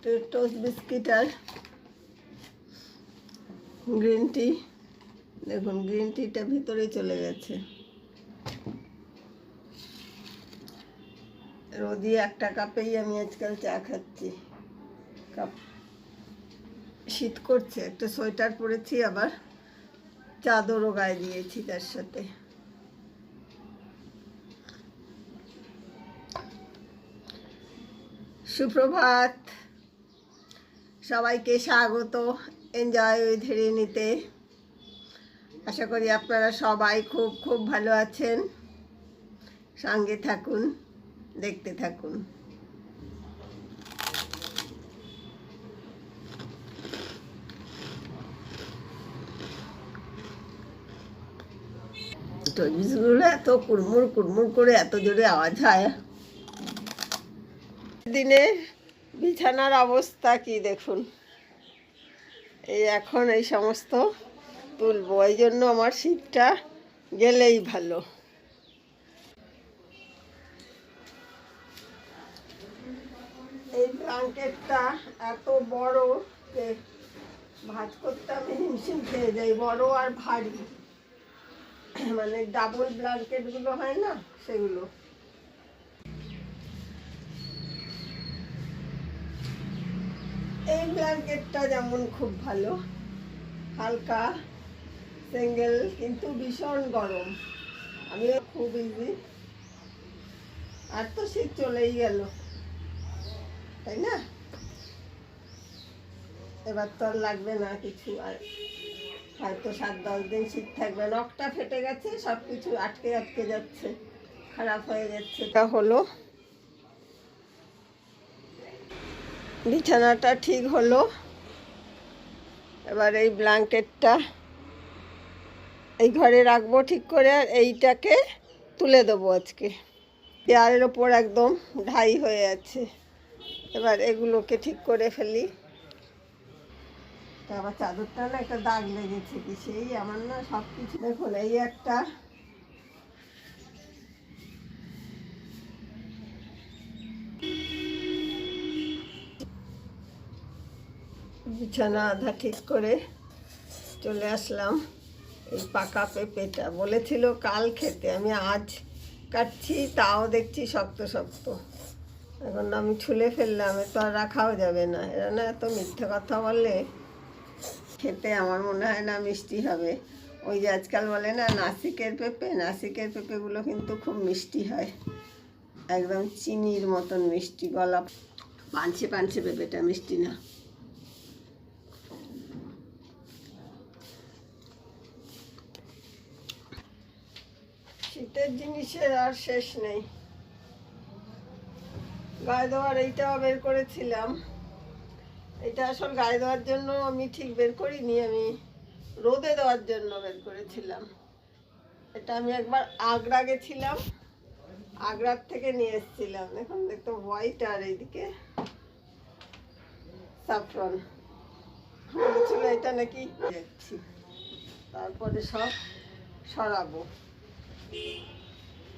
Toast biscuit আর green tea. দেখুন green টিটা ভিতরে চলে গেছে। রোজই একটা কাপেই আমি আজকাল চা খাচ্ছি। কাপ শীত করছে, একটা সোয়েটার পরেছি, আবার চাদরও গায়ে দিয়েছি তার সাথে। সুপ্রভাত, সবাইকে স্বাগত এনজয় উইথ রিনিতে। আশা করি আপনারা সবাই খুব খুব ভালো আছেন। সঙ্গে থাকুন, দেখতে থাকুন। টজিসগুলো এত কুড়মুড় কুড়মুড় করে এত জোরে আওয়াজ হয়। দিনের বিছানার অবস্থা কি দেখুন। এই এখন এই সমস্ত তুলবো, এই জন্য আমার শীতটা গেলেই ভালো। এই ব্ল্যাঙ্কেটটা এত বড় যে ভাঁজ করতে আমি হিমশিম খেয়ে যাই, বড় আর ভারী, মানে ডাবল ব্ল্যাঙ্কেটগুলো হয় না সেগুলো। এই ব্ল্যাঙ্কেটটা যেমন খুব ভালো, হালকা সিঙ্গেল, কিন্তু ভীষণ গরম। আমি খুব ইজি। আর তো শীত চলেই গেল, তাই না? এবার তো আর লাগবে না কিছু, আর হয়তো 7-10 দিন শীত থাকবে। নখটা ফেটে গেছে, সব কিছু আটকে আটকে যাচ্ছে, খারাপ হয়ে যাচ্ছে। তা হলো, বিছানাটা ঠিক হলো। এবার এই ব্ল্যাঙ্কেটটা এই ঘরে রাখবো ঠিক করে, আর এইটাকে তুলে দেবো আজকে। চেয়ারের ওপর একদম ঢাই হয়ে আছে। এবার এগুলোকে ঠিক করে ফেলি। আবার চাদরটা না একটা দাগ লেগেছে, কি সেই আমার না সব কিছু। দেখুন এই একটা, বিছানা আধা ঠিক করে চলে আসলাম। এই পাকা পেঁপেটা বলেছিল কাল খেতে, আমি আজ কাটছি, তাও দেখছি শক্ত শক্ত। এখন আমি ছুলে ফেললাম, তো আর রাখাও যাবে না। এরা না এত মিথ্যে কথা বলে, খেতে আমার মনে হয় না মিষ্টি হবে। ওই যে আজকাল বলে না নাসিকের পেঁপে, নাসিকের পেঁপেগুলো কিন্তু খুব মিষ্টি হয়, একদম চিনির মতন মিষ্টি। গলা পানছে পানছে পেঁপেটা, মিষ্টি না। শীতের জিনিসের আর শেষ নেই। গায়ে দেওয়ার এইটাও বের করেছিলাম। এটা আসল গায়ে দেওয়ার জন্য আমি ঠিক বের করিনি, আমি রোদে দেওয়ার জন্য বের করেছিলাম। এটা আমি একবার আগ্রা গেছিলাম, আগ্রার থেকে নিয়ে এসেছিলাম। এখন দেখতো হোয়াইট, আর এইদিকে সাফরন। বলেছিল এটা নাকি দেখছি, তারপরে সব সরাবো।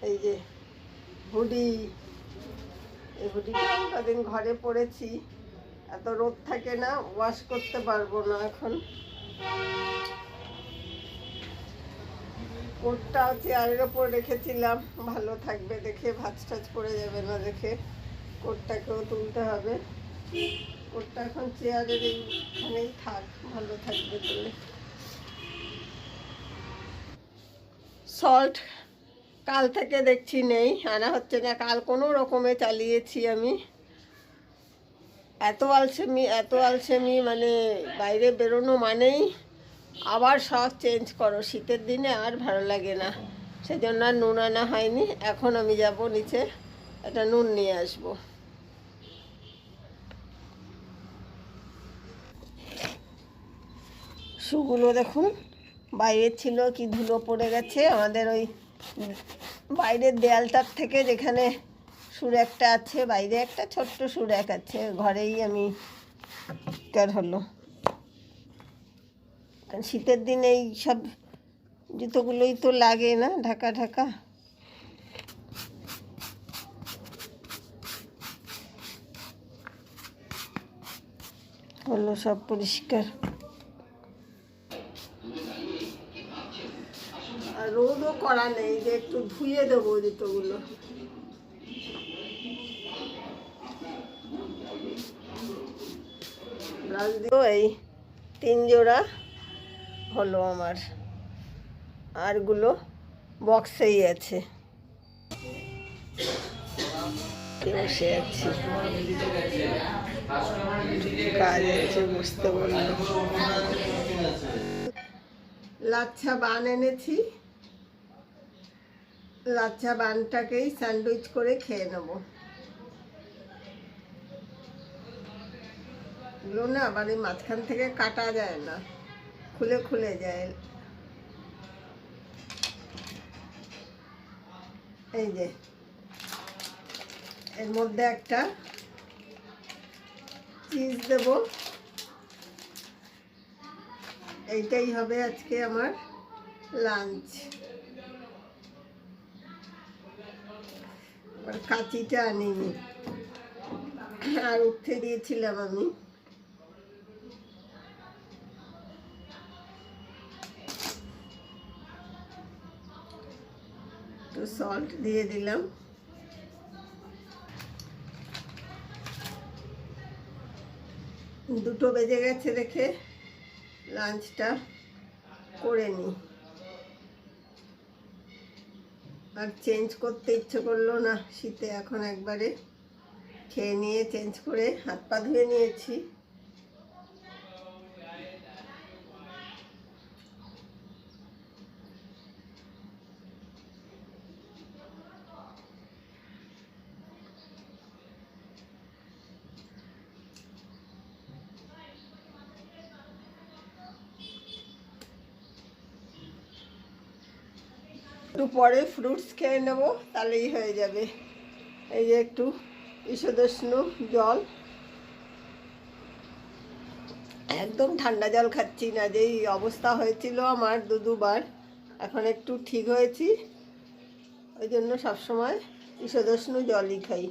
এই যে হুডি, এই হুডিটা কদিন ঘরে পরেছি, এত রোদ থাকে না, ওয়াশ করতে পারবো না এখন। কোটটাও চেয়ারের ওপর রেখেছিলাম, ভালো থাকবে দেখে, ভাঁজ টাজ পড়ে যাবে না দেখে কোটটাকেও তুলতে হবে। কোটটা এখন চেয়ারের এইখানেই থাক, ভালো থাকবে তুলে। সল্ট কাল থেকে দেখছি নেই, আনা হচ্ছে না। কাল কোনো রকমে চালিয়েছি আমি। এত আলসেমি, মানে বাইরে বেরোনো মানেই আবার সব চেঞ্জ করো। শীতের দিনে আর ভালো লাগে না, সেজন্য আর নুন আনা হয়নি। এখন আমি যাব নিচে, একটা নুন নিয়ে আসবো। শুগুলো দেখুন বাইরে ছিল, কি ধুলো পড়ে গেছে। আমাদের ওই বাইরের দেয়ালটার থেকে, যেখানে সুরেকটা আছে, বাইরে একটা ছোট্ট সুরেক আছে, ঘরেই আমি হলো। কারণ শীতের দিনে এই সব জুতোগুলোই তো লাগে না, ঢাকা ঢাকা। হলো সব পরিষ্কার। আর রোদও করা নেই যে একটু ধুয়ে দেবো জুতোগুলো। ব্রাশ দিয়েও এই 3 জোড়া হলো আমার, আরগুলো বক্সেই আছে। বসে আছি, কাজ আছে বুঝতে বললো। লাচ্ছা বান এনেছি, লাচ্ছা বানটাকেই স্যান্ডউইচ করে খেয়ে নেবো। এগুলো না মানে মাঝখান থেকে কাটা যায় না, খুলে খুলে যায়। এই যে এর মধ্যে একটা চিজ দেব, এইটাই হবে আজকে আমার লাঞ্চ। কাঁচিটা আনিনি, আর উঠতে দিয়েছিলাম আমি। একটু সল্ট দিয়ে দিলাম। দুটো বেজে গেছে দেখে লাঞ্চটা করে নিই। আর চেঞ্জ করতে ইচ্ছে করলো না শীতে, এখন একবারে খেয়ে নিয়ে চেঞ্জ করে হাত পা ধুয়ে নিয়েছি। একটু পরে ফ্রুটস খেয়ে নেবো, তাহলেই হয়ে যাবে। এই যে একটু ঈষদুষ্ণ জল, একদম ঠান্ডা জল খাচ্ছি না, যেই অবস্থা হয়েছিল আমার দুবার, এখন একটু ঠিক হয়েছি, ওই জন্য সবসময় ঈষদুষ্ণ জলই খাই।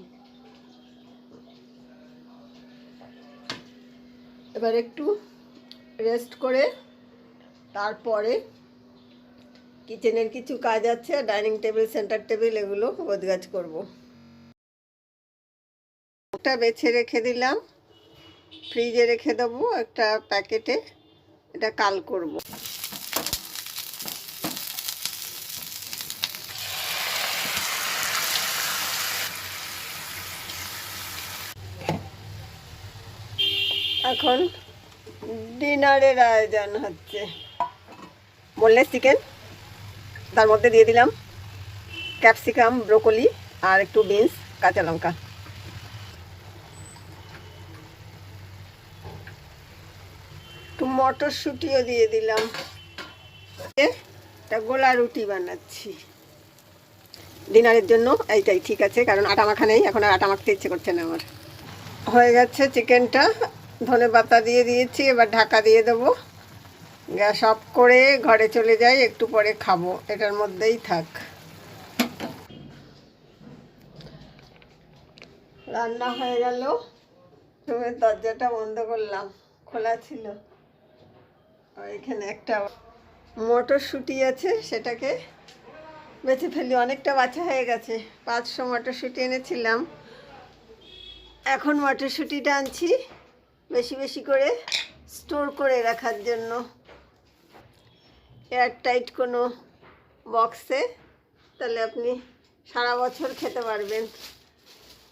এবার একটু রেস্ট করে তারপরে কিচেনের কিছু কাজ আছে, ডাইনিং টেবিল, সেন্টার টেবিল, এগুলো গোছগাছ করব। একটা বেছে রেখে দিলাম, ফ্রিজে রেখে দেবো একটা প্যাকেটে, এটা কাল করব। এখন ডিনারের আয়োজন হচ্ছে। বোনলেস চিকেন, তার মধ্যে দিয়ে দিলাম ক্যাপসিকাম, ব্রোকলি আর একটু বিনস, কাঁচা লঙ্কা। একটু মটরশুঁটিও দিয়ে দিলাম। একটা গোলা রুটি বানাচ্ছি ডিনারের জন্য, এইটাই ঠিক আছে, কারণ আটা মাখা নেই, এখন আর আটা মাখতে ইচ্ছে করছে না আমার। হয়ে গেছে চিকেনটা, ধনে পাতা দিয়ে দিয়েছি, এবার ঢাকা দিয়ে দেবো। গ্যাস অফ করে ঘরে চলে যাই, একটু পরে খাবো, এটার মধ্যেই থাক। রান্না হয়ে গেল, রুমের দরজাটা বন্ধ করলাম, খোলা ছিল। আর এখানে একটা মটরশুঁটি আছে, সেটাকে বেছে ফেলি, অনেকটা বাছা হয়ে গেছে। 500 মটরশুঁটি এনেছিলাম, এখন মটরশুঁটিটা আনছি বেশি বেশি করে স্টোর করে রাখার জন্য, এয়ারটাইট কোনো বক্সে, তাহলে আপনি সারা বছর খেতে পারবেন।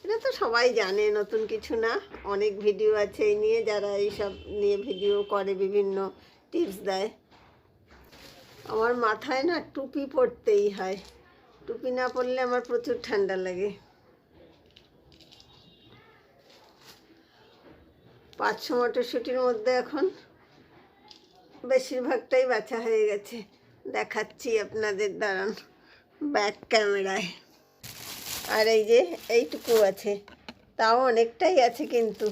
এটা তো সবাই জানে, নতুন কিছু না, অনেক ভিডিও আছে এই নিয়ে, যারা এইসব নিয়ে ভিডিও করে, বিভিন্ন টিপস দেয়। আমার মাথায় না টুপি পরতেই হয়, টুপি না পরলে আমার প্রচুর ঠান্ডা লাগে। 500 মটরশুঁটির মধ্যে এখন বেশিরভাগটাই বাছা হয়ে গেছে, দেখাচ্ছি আপনাদের, দাঁড়ান ব্যাক ক্যামেরায়। আর এই যে এইটুকু আছে, তাও অনেকটাই আছে, কিন্তু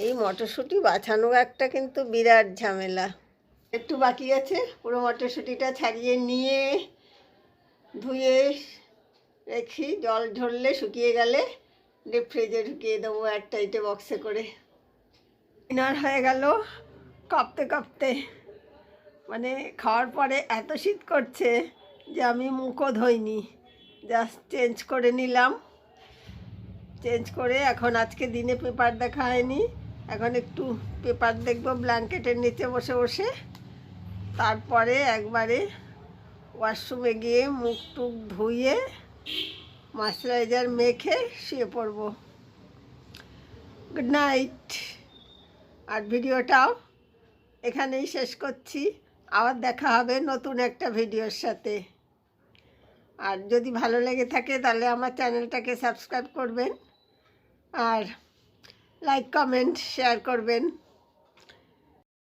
এই মটরশুঁটি বাছানো একটা কিন্তু বিরাট ঝামেলা। একটু বাকি আছে, পুরো মটরশুঁটিটা ছাড়িয়ে নিয়ে ধুয়ে রেখি, জল ঝরলে শুকিয়ে গেলে ডিপ ফ্রিজে ঢুকিয়ে দেবো এয়ারটাইটে বক্সে করে। ডিনার হয়ে গেল কাঁপতে কাঁপতে, মানে খাওয়ার পরে এত শীত করছে যে আমি মুখও ধুইনি, জাস্ট চেঞ্জ করে নিলাম। চেঞ্জ করে এখন আজকে দিনে পেপার দেখা হয়নি, এখন একটু পেপার দেখবো ব্ল্যাঙ্কেটের নিচে বসে বসে, তারপরে একবারে ওয়াশরুমে গিয়ে মুখ টুক ধুয়ে ময়শ্চারাইজার মেখে শুয়ে পড়বো। Good night. আর ভিডিওটাও এখানেই শেষ করছি, আবার দেখা হবে নতুন একটা ভিডিওর সাথে। আর যদি ভালো লেগে থাকে তাহলে আমার চ্যানেলটাকে সাবস্ক্রাইব করবেন আর লাইক কমেন্ট শেয়ার করবেন।